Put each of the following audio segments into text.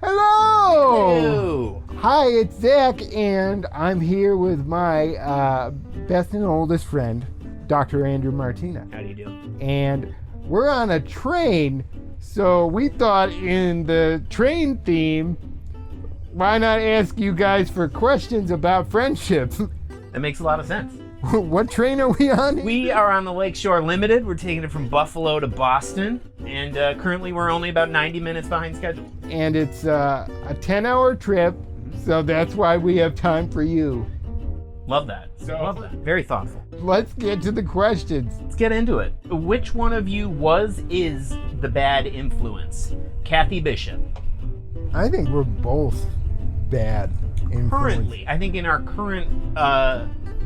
Hello! Hello! Hi, it's Zach, and I'm here with my best and oldest friend, Dr. Andrew Martina. How do you do? And we're on a train, so we thought in the train theme, why not ask you guys for questions about friendship? That makes a lot of sense. What train are we on? We are on the Lakeshore Limited. We're taking it from Buffalo to Boston, and currently we're only about 90 minutes behind schedule. And it's a 10-hour trip, so that's why we have time for you. Love that. Love that. Very thoughtful. Let's get to the questions. Let's get into it. Which one of you is the bad influence? Kathy Bishop. I think we're both bad influence. Currently, I think in our current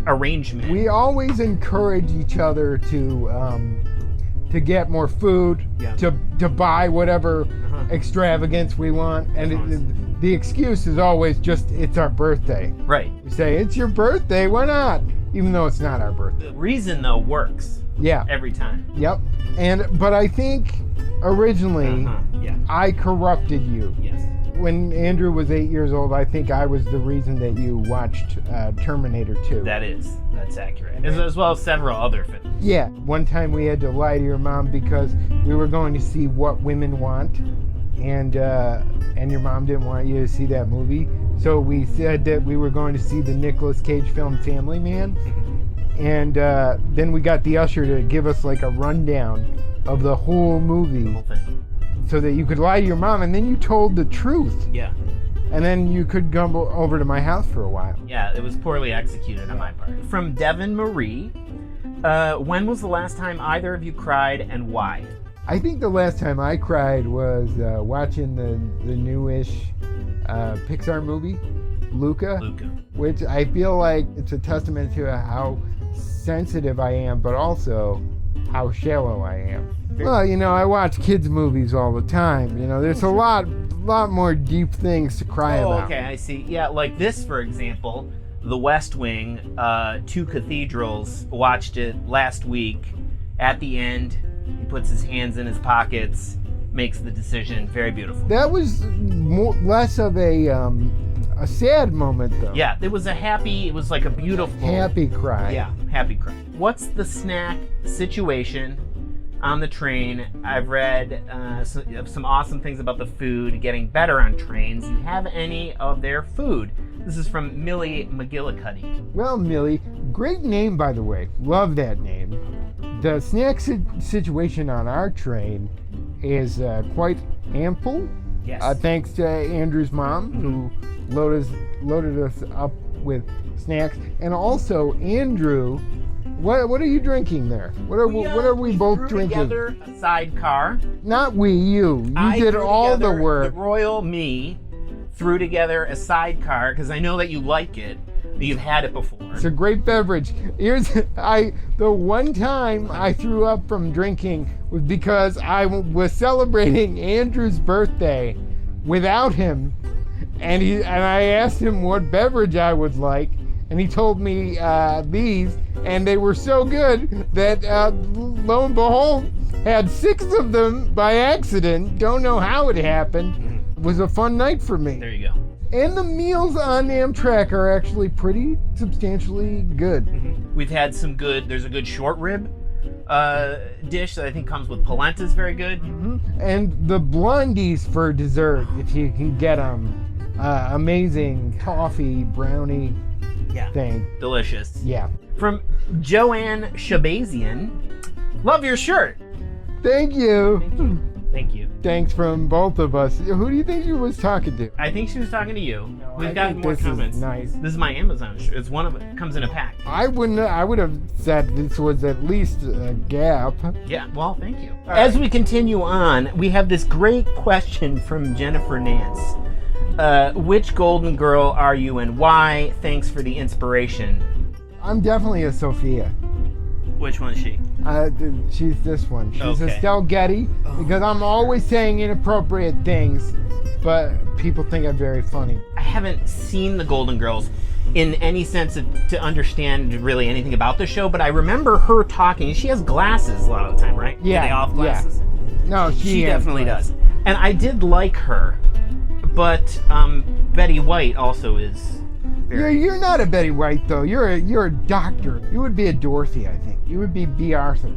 arrangement. We always encourage each other to get more food, Yeah. to buy whatever extravagance we want, and the excuse is always just it's our birthday. Right. We say it's your birthday, why not? Even though it's not our birthday. The reason, though, works. Yeah. Every time. Yep. But I think originally Yeah. I corrupted you. Yes. When Andrew was 8 years old, I think I was the reason that you watched Terminator 2. That's accurate. As well as several other films. Yeah. One time we had to lie to your mom because we were going to see What Women Want, and your mom didn't want you to see that movie. So we said that we were going to see the Nicolas Cage film Family Man. And then we got the usher to give us like a rundown of the whole movie. Whole thing. So that you could lie to your mom, and then you told the truth. Yeah. And then you could come over to my house for a while. Yeah, it was poorly executed on my part. From Devin Marie, when was the last time either of you cried and why? I think the last time I cried was watching the newish Pixar movie, Luca, which I feel like it's a testament to how sensitive I am, but also how shallow I am. Well, I watch kids' movies all the time. There's a lot more deep things to cry about. Oh, okay, I see. Yeah, like this, for example, The West Wing, Two Cathedrals, watched it last week. At the end, he puts his hands in his pockets, makes the decision. Very beautiful. That was less of a sad moment, though. Yeah, it was like a beautiful... Happy cry. Yeah, happy cry. What's the snack situation on the train? I've read some awesome things about the food getting better on trains. Do you have any of their food? This is from Millie McGillicuddy. Well, Millie, great name, by the way. Love that name. The snack situation on our train is quite ample. Yes. Thanks to Andrew's mom, who loaded us up with snacks. And also, Andrew, what are you drinking there? What are we both drinking? Together a sidecar. Not we, you. You did all the work. The royal me threw together a sidecar because I know that you like it. That you've had it before. It's a great beverage. The one time I threw up from drinking was because I was celebrating Andrew's birthday without him, and I asked him what beverage I would like, and he told me these, and they were so good that lo and behold, had 6 of them by accident. Don't know how it happened. It was a fun night for me. There you go. And the meals on Amtrak are actually pretty substantially good. We've had some good, there's a good short rib dish that I think comes with polenta is very good. And the blondies for dessert, if you can get them. Amazing toffee brownie thing. Delicious. Yeah. From Joanne Shabazian, love your shirt. Thank you. Thank you. Thanks from both of us. Who do you think she was talking to? I think she was talking to you. No, We've I got think more this comments. is nice. This is my Amazon shirt. It's one of it. Comes in a pack. I would have said this was at least a Gap. Yeah, well, thank you. As we continue on, we have this great question from Jennifer Nance. Which Golden Girl are you and why? Thanks for the inspiration. I'm definitely a Sophia. Which one is she? She's this one. She's Okay. Estelle Getty, because I'm always saying inappropriate things, but people think I'm very funny. I haven't seen the Golden Girls in any sense to understand really anything about the show, but I remember her talking. She has glasses a lot of the time, right? Yeah, Do they all have glasses? No, She has definitely glasses. does. And I did like her, But Betty White also is very... You're not a Betty White, though. You're a doctor. You would be a Dorothy, I think. You would be B. Arthur.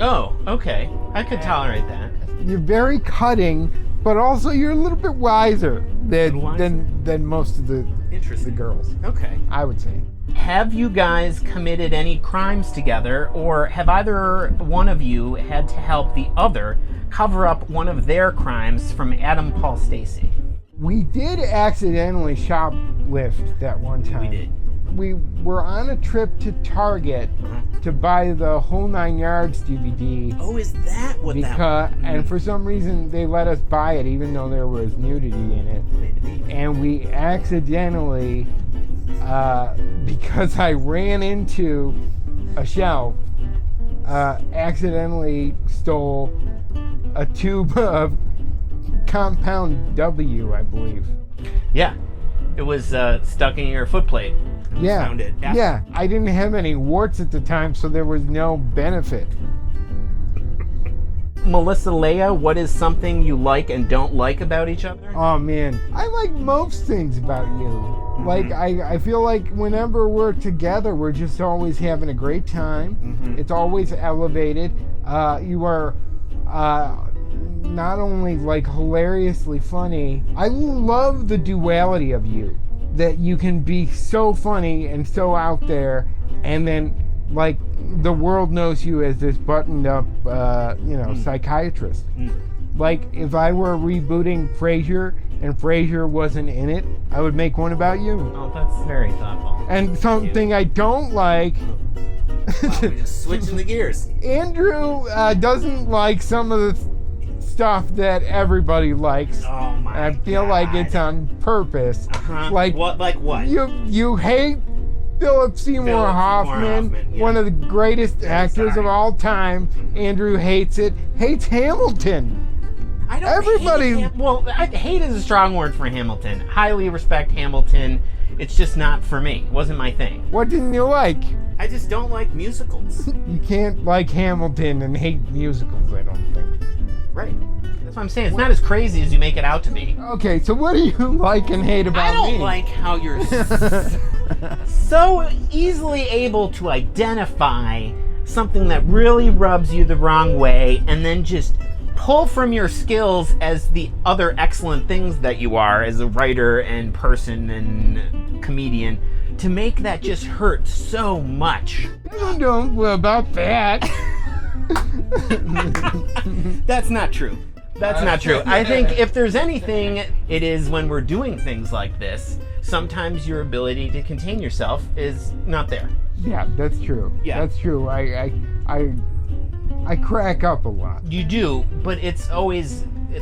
Oh, okay. I could tolerate that. You're very cutting, but also you're a little bit wiser than most of the girls. Okay. I would say. Have you guys committed any crimes together, or have either one of you had to help the other cover up one of their crimes from Adam Paul Stacy? We did accidentally shoplift that one time. We did. We were on a trip to Target to buy the Whole 9 Yards DVD. Oh, is that what that was? And for some reason, they let us buy it, even though there was nudity in it. And we accidentally, because I ran into a shelf, accidentally stole a tube of Compound W, I believe. Yeah. It was stuck in your foot plate. Yeah. Found it. Yeah. I didn't have any warts at the time, so there was no benefit. Melissa Leia, what is something you like and don't like about each other? Oh, man. I like most things about you. Like, I feel like whenever we're together, we're just always having a great time. It's always elevated. You are not only, like, hilariously funny, I love the duality of you. That you can be so funny and so out there, and then, like, the world knows you as this buttoned-up, psychiatrist. Like, if I were rebooting Frasier and Frasier wasn't in it, I would make one about you. Oh, that's very thoughtful. And something I don't like... We're just switching the gears. Andrew doesn't like some of the stuff that everybody likes. Oh my I feel God. like it's on purpose. Like what? Like what? You hate Philip Seymour Hoffman, one of the greatest actors of all time. Andrew hates it. Hates Hamilton. I don't Everybody. Hate is a strong word for Hamilton. Highly respect Hamilton. It's just not for me. It wasn't my thing. What didn't you like? I just don't like musicals. You can't like Hamilton and hate musicals, I don't think. Right. That's what I'm saying. It's not as crazy as you make it out to be. Okay, so what do you like and hate about me? I don't like how you're so easily able to identify something that really rubs you the wrong way and then just pull from your skills as the other excellent things that you are as a writer and person and comedian to make that just hurt so much. I don't know about that. That's not true. That's not true. I think if there's anything, it is when we're doing things like this, sometimes your ability to contain yourself is not there. Yeah, that's true. Yeah. That's true. I crack up a lot. You do, but it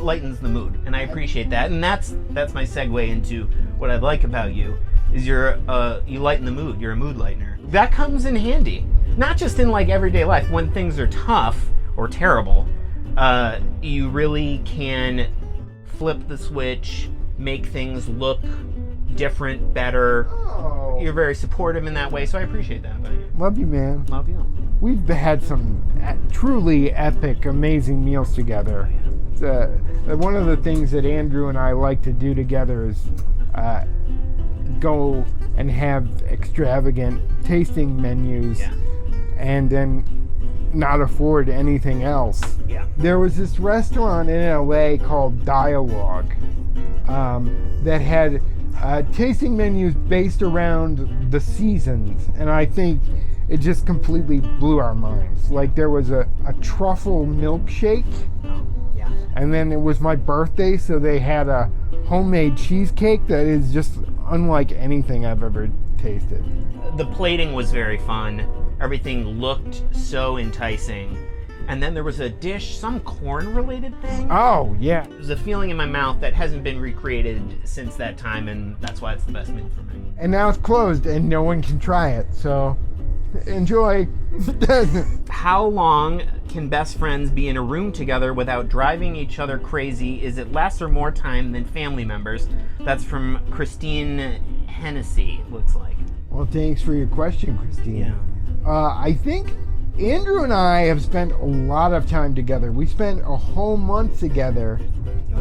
lightens the mood, and I appreciate that. And that's my segue into what I like about you, is you lighten the mood. You're a mood lightener. That comes in handy. Not just in like everyday life. When things are tough or terrible, you really can flip the switch, make things look different, better. Oh. You're very supportive in that way, so I appreciate that about you. Love you, man. Love you. We've had some truly epic, amazing meals together. One of the things that Andrew and I like to do together is go and have extravagant tasting menus. Yeah. And then not afford anything else. Yeah. There was this restaurant in LA called Dialogue that had tasting menus based around the seasons, and I think it just completely blew our minds. Like there was a truffle milkshake, Yeah. and then it was my birthday, so they had a homemade cheesecake that is just unlike anything I've ever tasted. The plating was very fun. Everything looked so enticing. And then there was a dish, some corn-related thing. Oh, yeah. There's a feeling in my mouth that hasn't been recreated since that time, and that's why it's the best meal for me. And now it's closed, and no one can try it, so enjoy. How long can best friends be in a room together without driving each other crazy? Is it less or more time than family members? That's from Christine Hennessy, looks like. Well, thanks for your question, Christine. Yeah. I think Andrew and I have spent a lot of time together. We spent a whole month together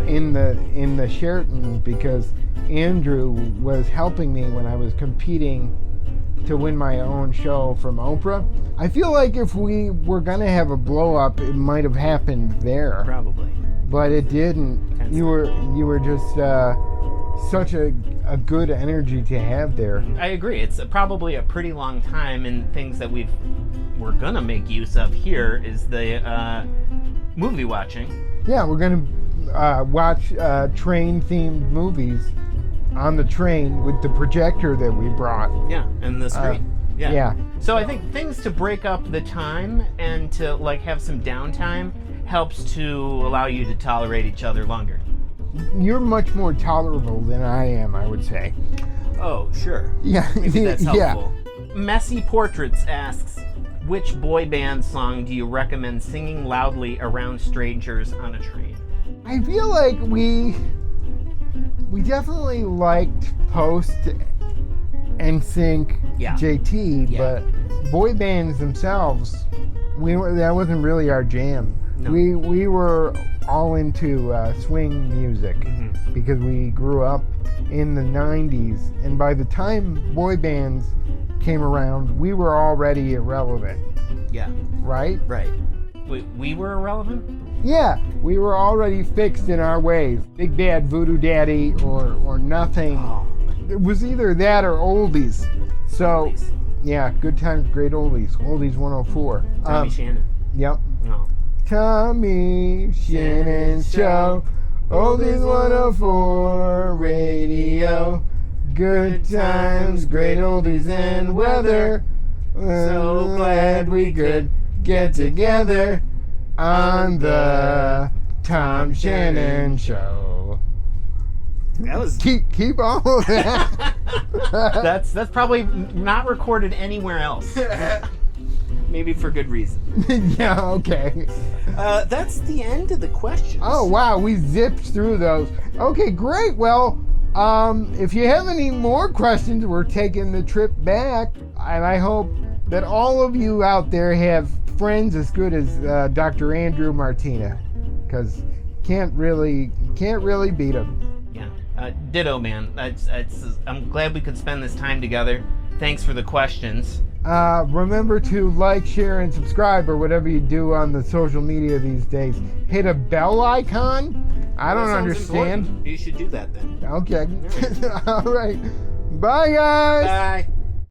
in the Sheraton because Andrew was helping me when I was competing to win my own show from Oprah. I feel like if we were gonna have a blow up, it might have happened there. Probably. But it didn't. You were just such a good energy to have there. I agree. It's probably a pretty long time, and things that we're gonna make use of here is the movie watching. Yeah, we're gonna watch train-themed movies on the train with the projector that we brought. Yeah, and the screen. Yeah. So I think things to break up the time and to like have some downtime helps to allow you to tolerate each other longer. You're much more tolerable than I am, I would say. Oh, sure. Yeah. Maybe that's Yeah. helpful. Messy Portraits asks, which boy band song do you recommend singing loudly around strangers on a train? I feel like we definitely liked Post and Sync Yeah. JT, Yeah. but boy bands themselves, that wasn't really our jam. No. We were all into swing music because we grew up in the 90s, and by the time boy bands came around, we were already irrelevant, Yeah. right? Right. We were irrelevant? Yeah, we were already fixed in our ways. Big Bad Voodoo Daddy or nothing. Oh. It was either that or oldies. So, Oldies. yeah, good times, great oldies. Oldies 104. Tommy Shannon. Yep. Oh. Tommy Shannon Show. Oldies 104 radio. Good times, great oldies and weather. So glad we could get together on the Tom Shannon Show. That was Keep all of that. that's probably not recorded anywhere else. Maybe for good reason. Yeah, okay. That's the end of the questions. Oh wow, we zipped through those. Okay, great. Well, if you have any more questions, we're taking the trip back, and I hope that all of you out there have friends as good as Dr. Andrew Martina, because can't really beat him. Yeah, ditto, man. I'm glad we could spend this time together. Thanks for the questions. Remember to like, share, and subscribe, or whatever you do on the social media these days. Hit a bell icon. I don't understand. Important. You should do that then. Okay. All right. Bye, guys. Bye.